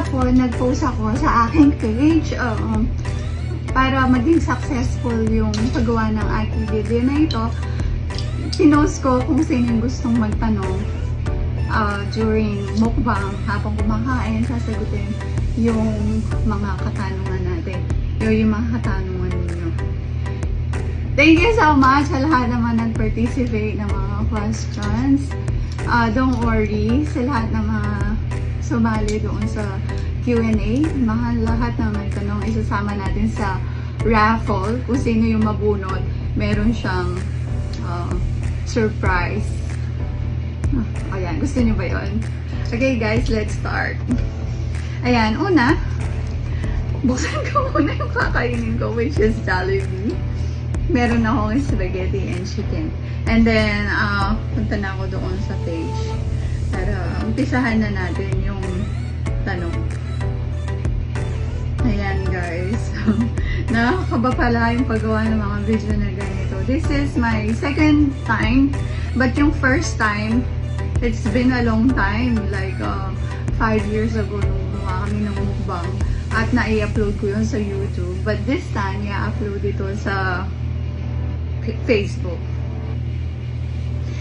kahapon, nag-post ako sa aking page para maging successful yung paggawa ng aking video na ito. Pinost ko kung sino yung gustong magtanong during mukbang, habang kumakain, sasagutin yung mga katanungan natin. Yung mga katanungan ninyo. Thank you so much sa lahat naman nag-participate ng mga questions. Don't worry sa lahat ng mga sumali doon sa Q&A. Lahat na may tanong, isasama natin sa raffle. Kung sino yung mabunot, meron siyang surprise. Ayan, gusto niyo ba yun? Okay guys, let's start. Ayan, una, buksan ko muna yung kakainin ko, which is Jollibee. Meron akong spaghetti and chicken. And then, punta na ako doon sa page para umpisahan na natin yung tanong. Ayan guys. Nakakaba pala yung paggawa ng mga video na ganito. This is my second time. But yung first time, it's been a long time. Like 5 years ago nung gumawa kami ng mukbang. At na-i-upload ko yun sa YouTube. But this time, i-upload ito sa Facebook.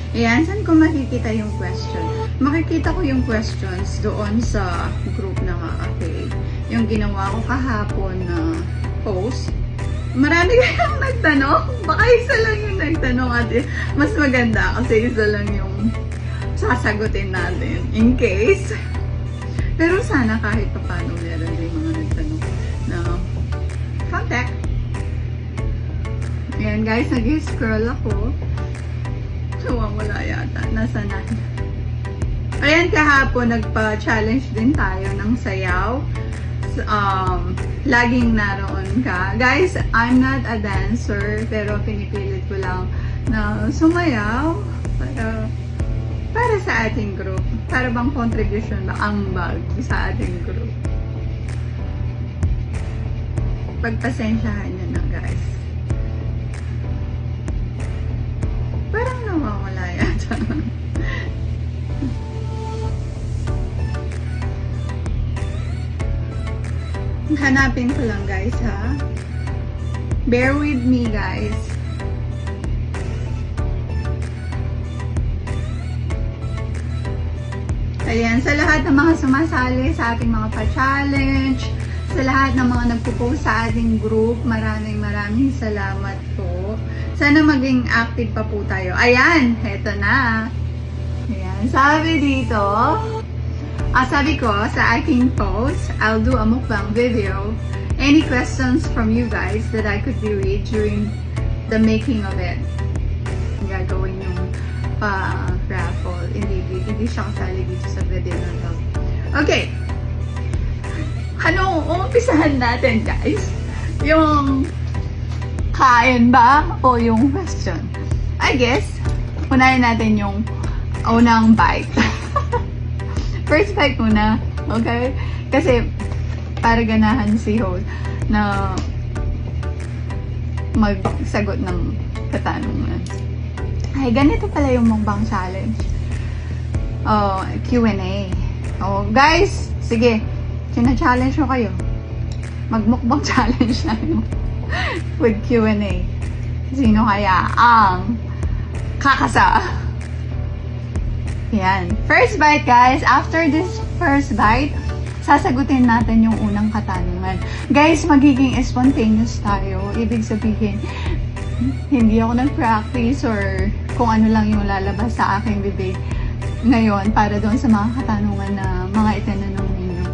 Ayan, saan ko makikita yung question? Makikita ko yung questions doon sa group ng AKA. Yung ginawa ko kahapon na post. Marami kayong nagtanong. Baka isa lang yung nagtanong at mas maganda kasi isa lang yung sasagutin natin in case. Pero sana kahit pa paano meron din mga nagtanong na contact. Ayan guys, nag-scroll ako. Wala yata. Nasa na? Ayan, kahapon nagpa-challenge din tayo ng sayaw. Laging naroon ka. Guys, I'm not a dancer, pero pinipilit ko lang na sumayaw para sa ating group. Para bang contribution ba ang bag sa ating group. Pagpasensyahan nyo na guys. Parang nawawala yata. Hanapin ko lang guys ha. Bear with me guys. Ayan, sa lahat ng mga sumasali sa ating mga pa-challenge, sa lahat ng mga nagpo-post sa ating group, maraming salamat po. Sana maging active pa po tayo. Ayan, heto na. Ayan, sabi dito, sabi ko sa aking post, I'll do a mukbang video. Any questions from you guys that I could be read during the making of it? Gagawin yung raffle. Hindi siya kasali dito sa video na to. Okay. Ano, umpisahan natin guys? Yung kain ba o yung question? I guess, unahin natin yung unang bite. First bite muna, okay? Kasi, para ganahan si host na magsagot ng katanungan. Ay, ganito pala yung mukbang challenge. Q&A. Guys, sige, sina-challenge ko kayo. Magmukbang challenge tayo with Q&A. Sino kaya ang kakasa? Yan. First bite, guys. After this first bite, sasagutin natin yung unang katanungan. Guys, magiging spontaneous tayo. Ibig sabihin, hindi ako nag-practice or kung ano lang yung lalabas sa aking bibig ngayon para doon sa mga katanungan na mga itinanong ninyo.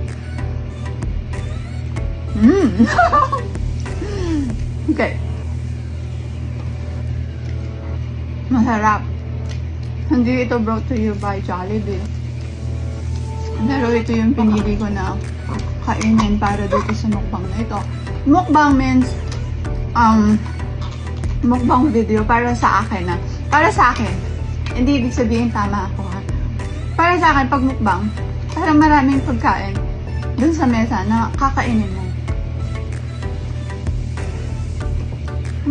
Okay. Masarap. Hindi ito brought to you by Jollibee. Pero ito yung pinili ko na kainin para dito sa mukbang na ito. Mukbang means mukbang video para sa akin na. Para sa akin. Hindi ibig sabihin tama ako ha. Para sa akin, pag mukbang, parang maraming pagkain dun sa mesa na kakainin mo.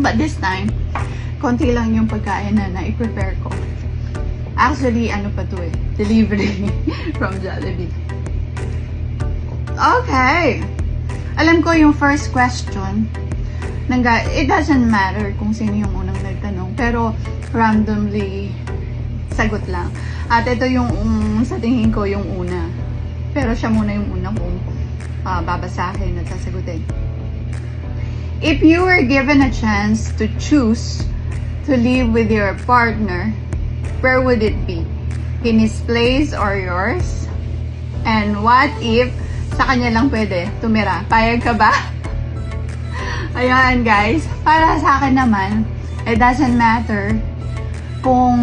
But this time, konti lang yung pagkain na i-prepare ko. Actually, ano pa to eh, delivery from Jollibee. Okay. Alam ko yung first question, it doesn't matter kung sino yung unang nagtanong, pero randomly sagot lang. At ito yung sa tingin ko yung una. Pero siya muna yung una kong babasahin at sasagutin. If you were given a chance to choose to live with your partner, where would it be? In his place or yours? And what if sa kanya lang pwede tumira? Payag ka ba? Ayan guys, para sa akin naman, it doesn't matter kung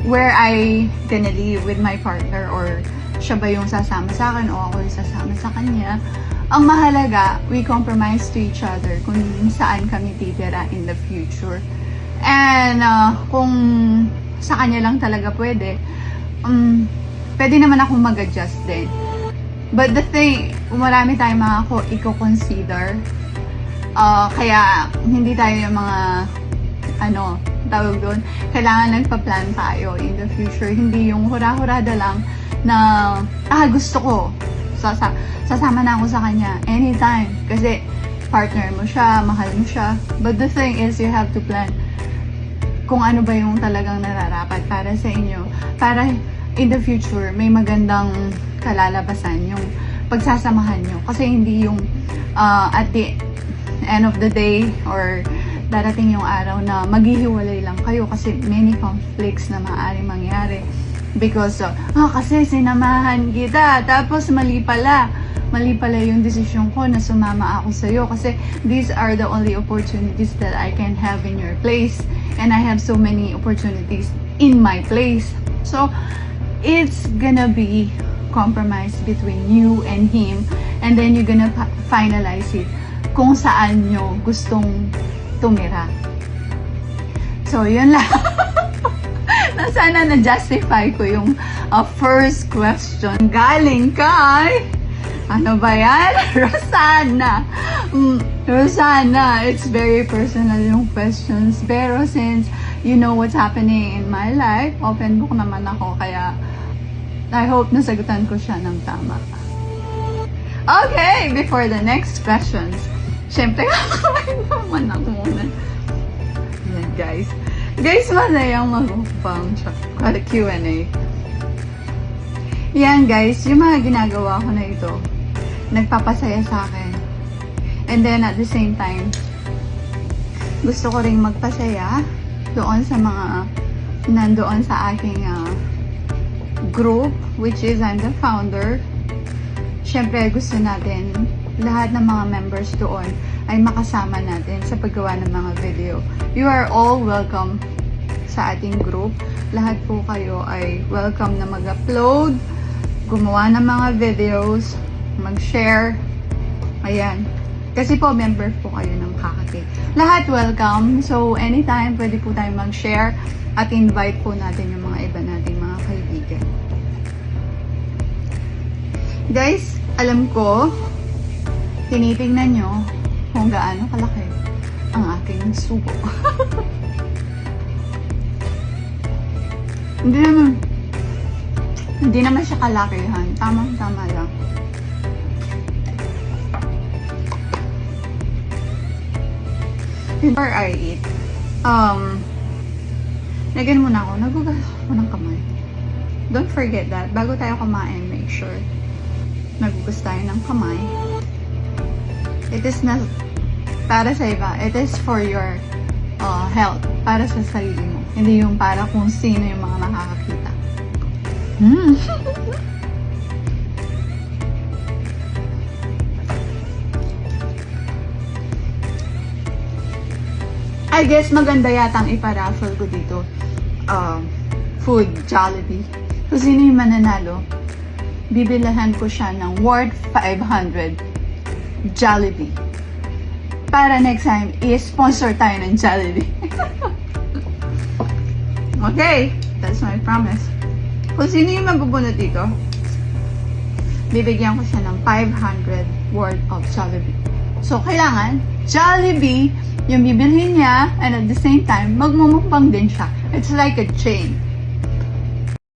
where I gonna live with my partner or siya ba yung sasama sa akin o ako yung sasama sa kanya. Ang mahalaga, we compromise to each other kung saan kami titira in the future. And kung sa kanya lang talaga pwede, pwede naman akong mag-adjust din. But the thing, marami tayong mga i-consider. Kaya hindi tayo yung mga tawag doon, kailangan nagpa-plan tayo in the future. Hindi yung hura-hurada lang na gusto ko, sasama na ako sa kanya anytime. Kasi partner mo siya, mahal mo siya. But the thing is, you have to plan kung ano ba yung talagang nararapat para sa inyo. Para in the future, may magandang kalalabasan yung pagsasamahan nyo. Kasi hindi yung at the end of the day or darating yung araw na maghihiwalay lang kayo kasi many conflicts na maaaring mangyari. Because, kasi sinamahan kita, tapos mali pala yung desisyon ko na sumama ako sa'yo kasi these are the only opportunities that I can have in your place and I have so many opportunities in my place. So, it's gonna be compromise between you and him and then you're gonna finalize it kung saan nyo gustong tumira. So, yun lang. Sana na-justify ko yung first question. Galing kay, ano ba yan? Rosana. Rosana, it's very personal yung questions. Pero since you know what's happening in my life, open book naman ako. Kaya, I hope nasagutan ko siya ng tama. Okay, before the next questions, syempre, kakain naman ako muna. Yan, guys. Guys, masayang mag-upang Q&A. Yan, guys. Yung mga ginagawa ko na ito, nagpapasaya sa akin. And then, at the same time, gusto ko ring magpasaya doon sa mga nandoon sa aking group, which is I'm the founder. Syempre, gusto natin lahat ng mga members doon ay makasama natin sa paggawa ng mga video. You are all welcome sa ating group. Lahat po kayo ay welcome na mag-upload, gumawa ng mga videos, mag-share. Ayan. Kasi po, member po kayo ng Kakake. Lahat welcome. So, anytime pwede po tayo mag-share at invite po natin yung mga iba nating mga kaibigan. Guys, alam ko, tinitingnan nyo kung gaano kalaki ang aking subo. Hindi naman siya kalakihan. Tamang-tama lang. Before I eat, lagyan muna ako. Nagugas ako ng kamay. Don't forget that. Bago tayo kumain, make sure nagugas tayo ng kamay. It is not para sa iba. It is for your health. Para sa sarili mo. Hindi yung para kung sino yung mga nakakakita. I guess maganda yatang iparaffle ko dito. Food, Jollibee. Kung sino yung mananalo, bibilahan ko siya ng worth 500 Jollibee. Para next time, i-sponsor tayo ng Jollibee. Okay, that's my promise. Kung sino yung mabubunot dito, bibigyan ko siya ng 500 worth of Jollibee. So, kailangan, Jollibee yung bibilhin niya and at the same time, magmumukbang din siya. It's like a chain.